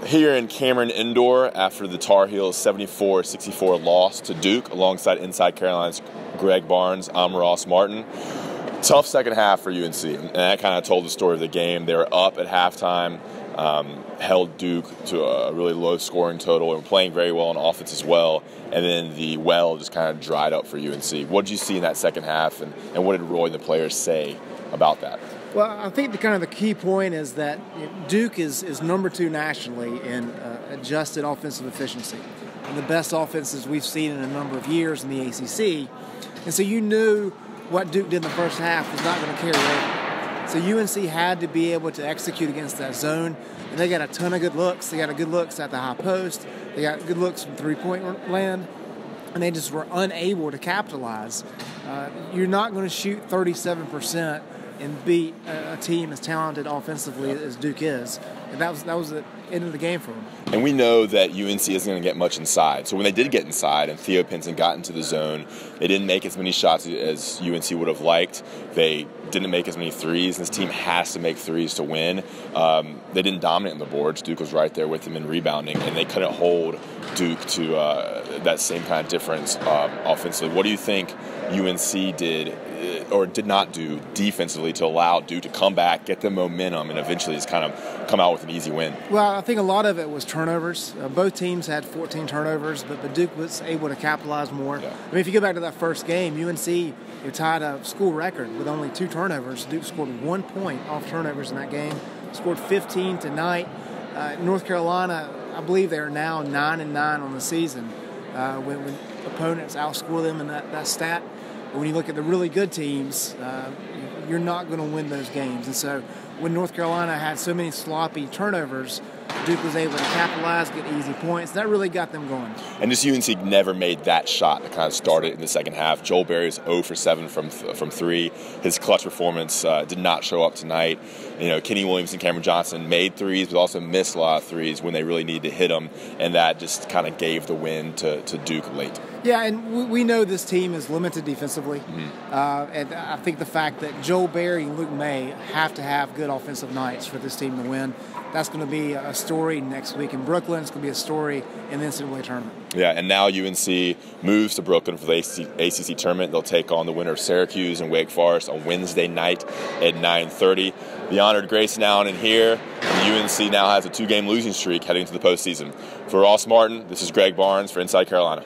Here in Cameron Indoor after the Tar Heels 74-64 loss to Duke alongside Inside Carolina's Greg Barnes. I'm Ross Martin. Tough second half for UNC, and that kind of told the story of the game. They were up at halftime, held Duke to a really low scoring total, and were playing very well on offense as well, and then the well just kind of dried up for UNC. What did you see in that second half, and what did Roy and the players say about that? Well, I think the key point is that Duke is number 2 nationally in adjusted offensive efficiency, and the best offenses we've seen in a number of years in the ACC. And so you knew what Duke did in the first half was not going to carry over. So UNC had to be able to execute against that zone, and they got a ton of good looks. They got good looks at the high post. They got good looks from three-point land, and they just were unable to capitalize. You're not going to shoot 37% and beat a team as talented offensively as Duke is. And that was the end of the game for them. And we know that UNC isn't going to get much inside. So when they did get inside and Theo Pinson got into the zone, they didn't make as many shots as UNC would have liked. They didn't make as many threes. This team has to make threes to win. They didn't dominate on the boards. Duke was right there with them in rebounding, and they couldn't hold Duke to that same kind of difference offensively. What do you think UNC did or did not do defensively to allow Duke to come back, get the momentum, and eventually just kind of come out with an easy win? Well, I think a lot of it was turnovers. Both teams had 14 turnovers, but Duke was able to capitalize more. Yeah. I mean, if you go back to that first game, UNC tied a school record with only 2 turnovers. Duke scored 1 point off turnovers in that game, scored 15 tonight. North Carolina, I believe they are now 9-9 on the season when opponents outscore them in that stat. But when you look at the really good teams, you're not going to win those games. And so when North Carolina had so many sloppy turnovers, Duke was able to capitalize, get easy points. That really got them going. And just UNC never made that shot that kind of started in the second half. Joel Berry's 0 for 7 from 3. His clutch performance did not show up tonight. You know, Kenny Williams and Cameron Johnson made threes, but also missed a lot of threes when they really needed to hit them, and that just kind of gave the win to Duke late. Yeah, and we know this team is limited defensively. And I think the fact that Joel Berry and Luke May have to have good offensive nights for this team to win, that's going to be a story next week in Brooklyn. It's going to be a story in the NCAA tournament. Yeah, and now UNC moves to Brooklyn for the ACC tournament. They'll take on the winner of Syracuse and Wake Forest on Wednesday night at 9:30. The honored Grayson Allen in here, and UNC now has a 2-game losing streak heading to the postseason. For Ross Martin, this is Greg Barnes for Inside Carolina.